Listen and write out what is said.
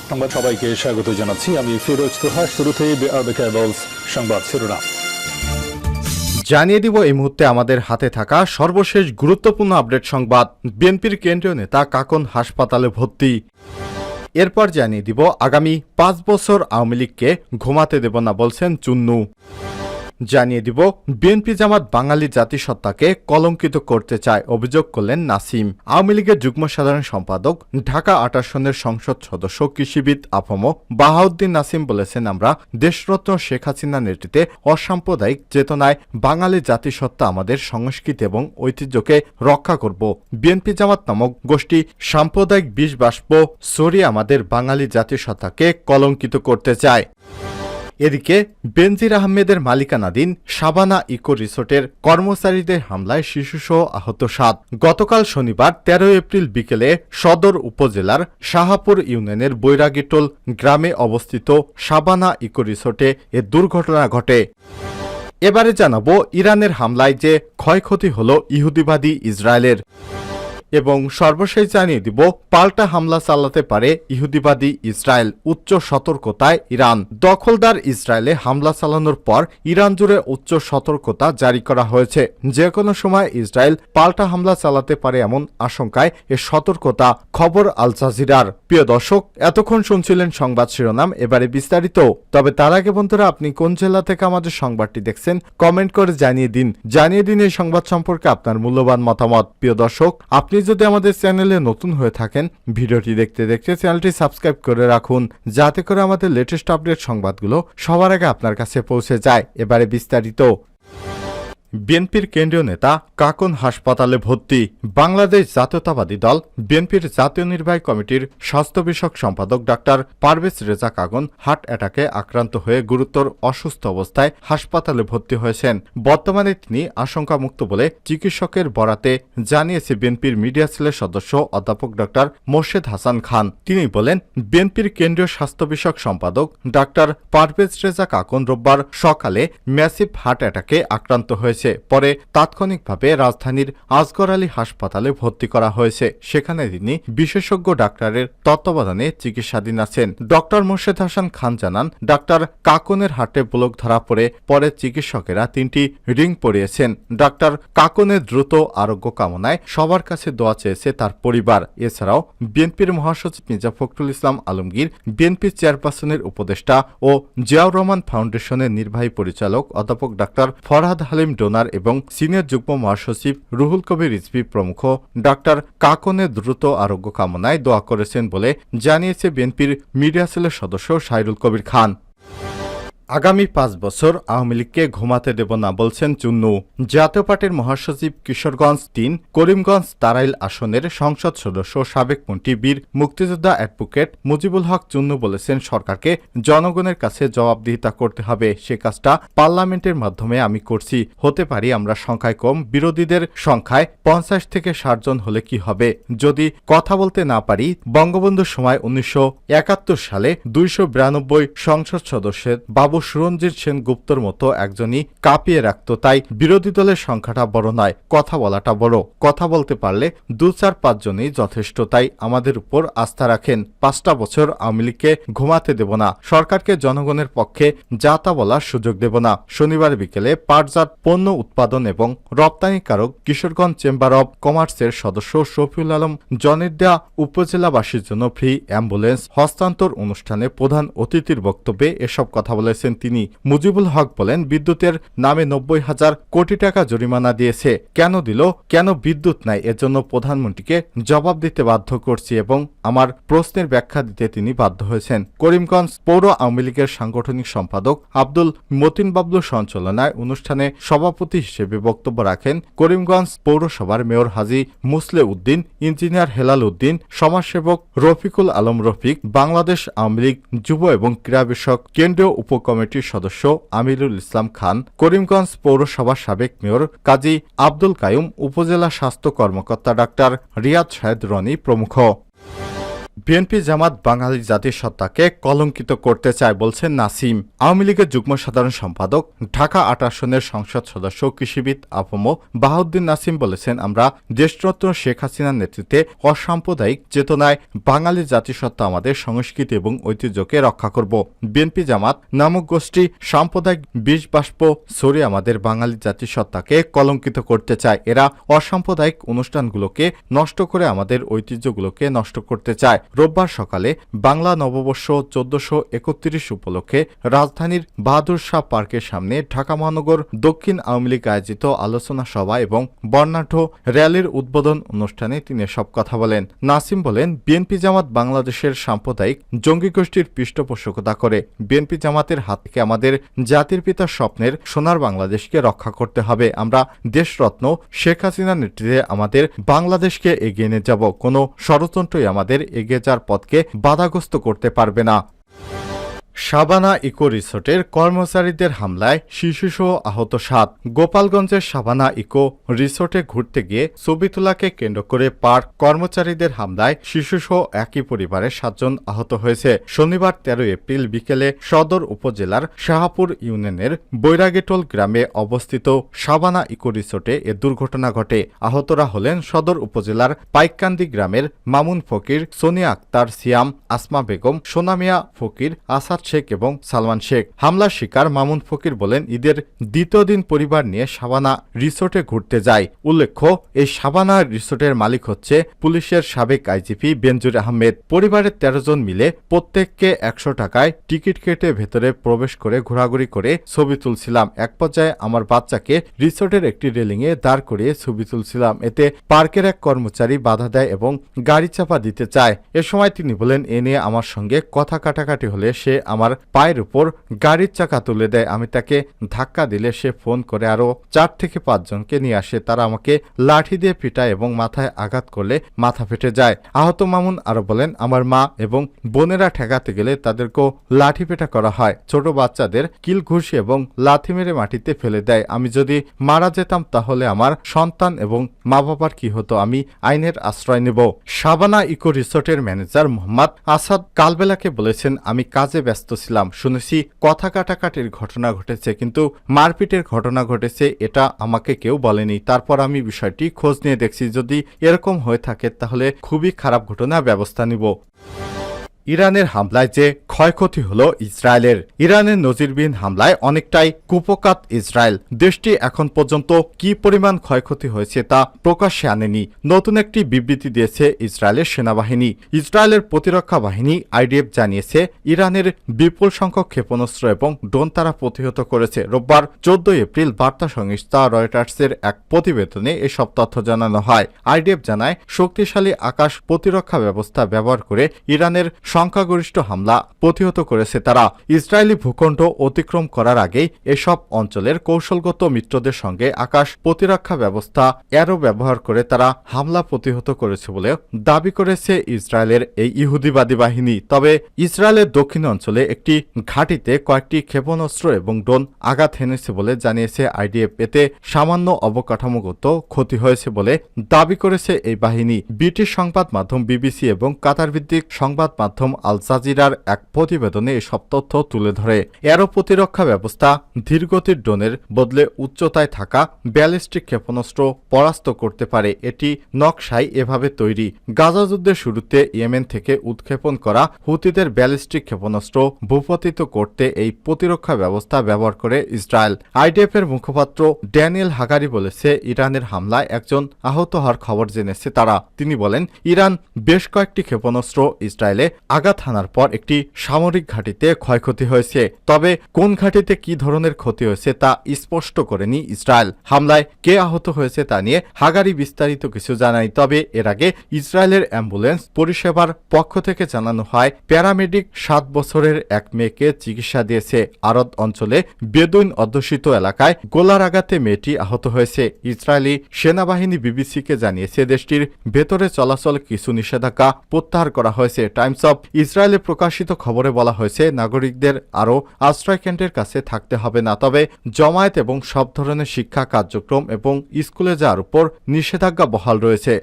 সংবাদ সবাইকে স্বাগত জানাচ্ছি। আমি ফিরোজ তোহা। শুরুতেই সংবাদ শিরোনাম জানিয়ে দিব এই মুহূর্তে আমাদের হাতে থাকা সর্বশেষ গুরুত্বপূর্ণ আপডেট সংবাদ। বিএনপির কেন্দ্রীয় নেতা কাকন হাসপাতালে ভর্তি। এরপর জানিয়ে দিব আগামী 5 বছর আওয়ামী লীগকে ঘুমাতে দেব না বলছেন চুন্নু। জানিয়ে দিব বিএনপি জামাত বাঙালি জাতিসত্তাকে কলঙ্কিত করতে চায় অভিযোগ করলেন নাসিম। আওয়ামী লীগের যুগ্ম সাধারণ সম্পাদক ঢাকা ৮ আসনের সংসদ সদস্য কৃষিবিদ আফম বাহাউদ্দিন নাসিম বলেছেন, আমরা দেশরত্ন শেখ হাসিনার নেতৃত্বে অসাম্প্রদায়িক চেতনায় বাঙালি জাতিসত্তা আমাদের সংস্কৃতি এবং ঐতিহ্যকে রক্ষা করব। বিএনপি জামাত নামক গোষ্ঠী সাম্প্রদায়িক বিষ বাষ্প সরিয়ে আমাদের বাঙালি জাতিসত্তাকে কলঙ্কিত করতে চায়। এদিকে বেনজির আহমেদের মালিকানাধীন সাবানা ইকো রিসোর্টের কর্মচারীদের হামলায় শিশুসহ আহত 7। গতকাল শনিবার 13 এপ্রিল বিকেলে সদর উপজেলার শাহাপুর ইউনিয়নের বৈরাগীটোল গ্রামে অবস্থিত সাবানা ইকো রিসোর্টে এ দুর্ঘটনা ঘটে। এবারে জানাবো ইরানের হামলায় যে ক্ষয়ক্ষতি হল ইহুদিবাদী ইসরায়েলের, এবং সর্বশেষ জানিয়ে দিব পাল্টা হামলা চালাতে পারে ইহুদিবাদী ইসরায়েল, উচ্চ সতর্কতায় ইরান। দখলদার ইসরায়েলে হামলা চালানোর পর ইরান জুড়ে উচ্চ সতর্কতা জারি করা হয়েছে। যে কোনো সময় ইসরায়েল পাল্টা হামলা চালাতে পারে এমন আশঙ্কায় এ সতর্কতা। খবর আল জাজিরার। প্রিয় দর্শক, এতক্ষণ শুনছিলেন সংবাদ শিরোনাম, এবারে বিস্তারিত। তবে তার আগে বন্ধুরা, আপনি কোন জেলা থেকে আমাদের সংবাদটি দেখছেন কমেন্ট করে জানিয়ে দিন এই সংবাদ সম্পর্কে আপনার মূল্যবান মতামত। প্রিয় দর্শক, আপনি যদি আমাদের চ্যানেলে নতুন হয়ে থাকেন, ভিডিওটি দেখতে দেখতে চ্যানেলটি সাবস্ক্রাইব করে রাখুন, যাতে করে আমাদের লেটেস্ট আপডেট সংবাদগুলো সবার আগে আপনার কাছে পৌঁছে যায়। এবারে বিস্তারিত। বিএনপির কেন্দ্রীয় নেতা কাকন হাসপাতালে ভর্তি। বাংলাদেশ জাতীয়তাবাদী দল বিএনপির জাতীয় নির্বাহী কমিটির স্বাস্থ্য বিষয়ক সম্পাদক ডাক্তার পারভেজ রেজা কাকন হার্ট অ্যাটাকে আক্রান্ত হয়ে গুরুতর অসুস্থ অবস্থায় হাসপাতালে ভর্তি হয়েছেন। বর্তমানে তিনি আশঙ্কামুক্ত বলে চিকিৎসকের বরাতে জানিয়েছে বিএনপির মিডিয়া সেলের সদস্য অধ্যাপক ডাক্তার মোর্শেদ হাসান খান। তিনি বলেন, বিএনপির কেন্দ্রীয় স্বাস্থ্য বিষয়ক সম্পাদক ডাক্তার পারভেজ রেজা কাকন রোববার সকালে ম্যাসিভ হার্ট অ্যাটাকে আক্রান্ত হয়েছে। পরে তাৎক্ষণিকভাবে রাজধানীর আসগর আলী হাসপাতালে ভর্তি করা হয়েছে। সেখানে তিনি বিশেষজ্ঞ ডাক্তারের তত্ত্বাবধানে চিকিৎসাধীন আছেন। ডক্টর মোর্শেদ হাসান খান জানান, ডাক্তার কাকনের হার্টে ব্লক ধরা পরে চিকিৎসকেরা 3টি রিং পরিয়েছেন। ডাক্তার কাকনের দ্রুত আরোগ্য কামনায় সবার কাছে দোয়া চেয়েছে তার পরিবার। এছাড়াও বিএনপির মহাসচিব মির্জা ফখরুল ইসলাম আলমগীর, বিএনপি চেয়ারপারসনের উপদেষ্টা ও জিয়াউর রহমান ফাউন্ডেশনের নির্বাহী পরিচালক অধ্যাপক ডাক্তার ফরহাদ হালিম ডোনার এবং সিনিয়র যুগ্ম মহাসচিব রুহুল কবির রিজভী প্রমুখ ডাক্তার কাকনের দ্রুত আরোগ্য কামনায় দোয়া করেছেন বলে জানিয়েছে বিএনপির মিডিয়া সেলের সদস্য সাইরুল কবির খান। আগামী 5 বছর আওয়ামী লীগকে ঘুমাতে দেব না বলছেন চুন্নু। জাতীয় পার্টির মহাসচিব কিশোরগঞ্জ 3 করিমগঞ্জ তারাইল আসনের সংসদ সদস্য সাবেক মন্ত্রী বীর মুক্তিযোদ্ধা অ্যাডভোকেট মুজিবুল হক চুন্নু বলেছেন, সরকারকে জনগণের কাছে জবাবদিহিতা করতে হবে। সে কাজটা পার্লামেন্টের মাধ্যমে আমি করছি। হতে পারি আমরা সংখ্যায় কম, বিরোধীদের সংখ্যায় 50 থেকে 60 জন হলে কি হবে? যদি কথা বলতে না পারি, বঙ্গবন্ধুর সময় 1971 সালে 292 সংসদ সদস্যের বাবু সুরঞ্জিত সেনগুপ্তর মতো একজনই কাঁপিয়ে রাখত। তাই বিরোধী দলের সংখ্যাটা বড় নয়, কথা বলাটা বড়। কথা বলতে পারলে 2-4-5 জনই যথেষ্ট। তাই আমাদের উপর আস্থা রাখেন। 5টা বছর আওয়ামী লীগকে ঘুমাতে দেব না। সরকারকে জনগণের পক্ষে যা তা বলার সুযোগ দেব না। শনিবার বিকেলে পাটজাত পণ্য উৎপাদন এবং রপ্তানিকারক কিশোরগঞ্জ চেম্বার অব কমার্সের সদস্য শফিউল আলম জনের দেয়া উপজেলাবাসীর জন্য ফ্রি অ্যাম্বুলেন্স হস্তান্তর অনুষ্ঠানে প্রধান অতিথির বক্তব্যে এসব কথা বলেছেন তিনি। মুজিবুল হক বলেন, বিদ্যুতের নামে 90,000 কোটি টাকা জরিমানা দিয়েছে। কেন দিল? কেন বিদ্যুৎ নাই? এজন্য প্রধানমন্ত্রীকে জবাব দিতে বাধ্য করছি এবং আমার প্রশ্নের ব্যাখ্যা দিতে তিনি বাধ্য হয়েছেন। করিমগঞ্জ পৌর আওয়ামী লীগের সাংগঠনিক সম্পাদক আব্দুল মতিন বাবলুর সঞ্চালনায় অনুষ্ঠানে সভাপতি হিসেবে বক্তব্য রাখেন করিমগঞ্জ পৌরসভার মেয়র হাজী মুসলে উদ্দিন, ইঞ্জিনিয়ার হেলাল উদ্দিন, সমাজসেবক রফিকুল আলম রফিক, বাংলাদেশ আওয়ামী লীগ যুব এবং ক্রীড়া বিষয়ক কেন্দ্রীয় উপকমিটির সদস্য আমিরুল ইসলাম খান, করিমগঞ্জ পৌরসভার সাবেক মেয়র কাজী আব্দুল কাইয়ুম, উপজেলা স্বাস্থ্য কর্মকর্তা ডাক্তার রিয়াদ শাহেদ রনি প্রমুখ। বিএনপি জামাত বাঙালি জাতিসত্তাকে কলঙ্কিত করতে চায় বলছেন নাসিম। আওয়ামী লীগের যুগ্ম সাধারণ সম্পাদক, ঢাকা ৮ আসনের সংসদ সদস্য কৃষিবিদ আফম বাহাউদ্দিন নাসিম বলেছেন, আমরা দেশরত্ন শেখ হাসিনার নেতৃত্বে অসাম্প্রদায়িক চেতনায় বাঙালি জাতিসত্তা আমাদের সংস্কৃতি এবং ঐতিহ্যকে রক্ষা করব। বিএনপি জামাত নামক গোষ্ঠী সাম্প্রদায়িক বিষ বাষ্প ছড়িয়ে আমাদের বাঙালি জাতিসত্তাকে কলঙ্কিত করতে চায়। এরা অসাম্প্রদায়িক অনুষ্ঠানগুলোকে নষ্ট করে আমাদের ঐতিহ্যগুলোকে নষ্ট করতে চায়। রোববার সকালে বাংলা নববর্ষ ১৪৩১ উপলক্ষে রাজধানীর বাহাদুর শাহ পার্কের সামনে ঢাকা মহানগর দক্ষিণ আওয়ামী লীগ আয়োজিত আলোচনা সভা এবং বর্ণাঢ্য র্যালির উদ্বোধন অনুষ্ঠানে তিনি সব কথা বলেন। নাসিম বলেন, বিএনপি জামাত বাংলাদেশের সাম্প্রদায়িক জঙ্গি গোষ্ঠীর পৃষ্ঠপোষকতা করে। বিএনপি জামাতের হাত থেকে আমাদের জাতির পিতার স্বপ্নের সোনার বাংলাদেশকে রক্ষা করতে হবে। আমরা দেশরত্ন শেখ হাসিনার নেতৃত্বে আমাদের বাংলাদেশকে এগিয়ে নিয়ে যাব। কোনো ষড়যন্ত্রই আমাদের এগিয়ে যাওয়ার পথকে বাধাগ্রস্ত করতে পারবে না। সাবানা ইকো রিসোর্টের কর্মচারীদের হামলায় শিশুসহ আহত ৭। গোপালগঞ্জের সাবানা ইকো রিসোর্টে ঘুরতে গিয়ে ছবি তোলাকে কেন্দ্র করে পার্ক কর্মচারীদের হামলায় শিশুসহ একই পরিবারের ৭ জন আহত হয়েছে। শনিবার ১৩ এপ্রিল বিকেলে সদর উপজেলার শাহাপুর ইউনিয়নের বৈরাগেটোল গ্রামে অবস্থিত সাবানা ইকো রিসোর্টে এ দুর্ঘটনা ঘটে। আহতরা হলেন সদর উপজেলার পাইককান্দি গ্রামের মামুন ফকির, সোনিয়া আক্তার, সিয়াম, আসমা বেগম, সোনামিয়া ফকির, আসাদ শেখ এবং সালমান শেখ। হামলার শিকার মামুন ফকির বলেন, ঈদের দ্বিতীয় দিন পরিবার নিয়ে সাবানা রিসোর্টে ঘুরতে যায়। উল্লেখ্য, এই সাবানা রিসোর্টের মালিক হচ্ছে পুলিশের সাবেক আইজিপি বেনজুর আহমেদ। পরিবারের ১৩ জন মিলে প্রত্যেককে ১০০ টাকায় টিকিট কেটে ভেতরে প্রবেশ করে ঘোরাঘুরি করে ছবি তুলছিলাম। এক পর্যায়ে আমার বাচ্চাকে রিসোর্টের একটি রেলিংয়ে দাঁড় করিয়ে ছবি তুলছিলাম। এতে পার্কের এক কর্মচারী বাধা দেয় এবং গাড়ি চাপা দিতে চায়। এ সময় তিনি বলেন, এ নিয়ে আমার সঙ্গে কথা কাটাকাটি হলে সে আমার পায়ের উপর গাড়ির চাকা তুলে দেয়। আমি তাকে ধাক্কা দিলে সে ফোন করে আরো ৪ থেকে ৫ জনকে নিয়ে আসে। তারা আমাকে লাঠি দিয়ে পিটায় এবং মাথায় আঘাত করলে মাথা ফেটে যায়। আহত মামুন আরো বলেন, আমার মা এবং বোনেরা ঠেকাতে গেলে তাদেরকেও লাঠি পেটা করা হয়। ছোট বাচ্চাদের কিল ঘুষি এবং লাথি মেরে মাটিতে ফেলে দেয়। আমি যদি মারা যেতাম তাহলে আমার সন্তান এবং মা বাবার কি হতো? আমি আইনের আশ্রয় নেব। সাবানা ইকো রিসোর্টের ম্যানেজার মোহাম্মদ আসাদ কালবেলাকে বলেছেন, আমি কাজে ব্যস্ত ছিলাম, শুনেছি কথা কাটাকাটির ঘটনা ঘটেছে, কিন্তু মারপিটের ঘটনা ঘটেছে এটা আমাকে কেউ বলেনি। তারপর আমি বিষয়টি খোঁজ নিয়ে দেখছি, যদি এরকম হয়ে থাকে তাহলে খুবই খারাপ ঘটনা, ব্যবস্থা নিব। ইরানের হামলায় যে ক্ষয়ক্ষতি হল ইসরায়েলের। ইরানের নজিরবিহীন হামলায় অনেকটাই কুপকাত ইসরায়েল। দেশটি এখন পর্যন্ত কি পরিমাণ ক্ষয়ক্ষতি হয়েছে তা প্রকাশ্যে আনেনি। নতুন একটি বিবৃতি দিয়েছে ইসরায়েলের সেনাবাহিনী। ইসরায়েলের প্রতিরক্ষা বাহিনী আইডিএফ জানিয়েছে, ইরানের বিপুল সংখ্যক ক্ষেপণাস্ত্র এবং ড্রোন তারা প্রতিহত করেছে। রোববার ১৪ এপ্রিল বার্তা সংস্থা রয়টার্সের এক প্রতিবেদনে এসব তথ্য জানানো হয়। আইডিএফ জানায়, শক্তিশালী আকাশ প্রতিরক্ষা ব্যবস্থা ব্যবহার করে ইরানের সংখ্যাগরিষ্ঠ হামলা প্রতিহত করেছে তারা। ইসরায়েলি ভূখণ্ড অতিক্রম করার আগেই এসব অঞ্চলের কৌশলগত মিত্রদের সঙ্গে আকাশ প্রতিরক্ষা ব্যবস্থা এরও ব্যবহার করে তারা হামলা প্রতিহত করেছে বলে দাবি করেছে ইসরায়েলের এই ইহুদিবাদী বাহিনী। তবে ইসরায়েলের দক্ষিণ অঞ্চলে একটি ঘাঁটিতে কয়েকটি ক্ষেপণাস্ত্র এবং ড্রোন আঘাত হেনেছে বলে জানিয়েছে আইডিএফ। এতে সামান্য অবকাঠামোগত ক্ষতি হয়েছে বলে দাবি করেছে এই বাহিনী। ব্রিটিশ সংবাদ মাধ্যম বিবিসি এবং কাতার ভিত্তিক সংবাদ মাধ্যম আল জাজিরার এক প্রতিবেদনে এসব তথ্য তুলে ধরে। এরো প্রতিরক্ষা ব্যবস্থা ধীরগতির ড্রোনের বদলে উচ্চতায় থাকা ব্যালিস্টিক ক্ষেপণাস্ত্র পরাস্ত করতে পারে। এটি নকশায় এভাবে তৈরি। গাজা যুদ্ধের শুরুতে ইয়েমেন থেকে উৎক্ষেপণ করা হুতিদের ব্যালিস্টিক ক্ষেপণাস্ত্র ভূপতিত করতে এই প্রতিরক্ষা ব্যবস্থা ব্যবহার করে ইসরায়েল। আইডিএফ এর মুখপাত্র ড্যানিয়েল হাগারি বলেছে, ইরানের হামলায় একজন আহত হওয়ার খবর জেনেছে তারা। তিনি বলেন, ইরান বেশ কয়েকটি ক্ষেপণাস্ত্র ইসরায়েলে আঘাত হানার পর একটি সামরিক ঘাঁটিতে ক্ষয়ক্ষতি হয়েছে। তবে কোন ঘাঁটিতে কি ধরনের ক্ষতি হয়েছে তা স্পষ্ট করেনি ইসরায়েল। হামলায় কে আহত হয়েছে তা নিয়ে হাগারি বিস্তারিত কিছু জানায়। তবে এর আগে ইসরায়েলের অ্যাম্বুলেন্স পরিষেবার পক্ষ থেকে জানানো হয়, প্যারামেডিক ৭ বছরের এক মেয়েকে চিকিৎসা দিয়েছে। আরদ অঞ্চলে বেদুইন অধ্যুষিত এলাকায় গোলার আঘাতে মেয়েটি আহত হয়েছে। ইসরায়েলি সেনাবাহিনী বিবিসিকে জানিয়েছে, দেশটির ভেতরে চলাচল কিছু নিষেধাজ্ঞা প্রত্যাহার করা হয়েছে। টাইমস অব ইসরায়েলে প্রকাশিত খবরে বলা হয়েছে, নাগরিকদের আরও আশ্রয়কেন্দ্রের কাছে থাকতে হবে না, তবে জমায়েত এবং সব ধরনের শিক্ষা কার্যক্রম এবং স্কুলে যাওয়ার উপর নিষেধাজ্ঞা বহাল রয়েছে।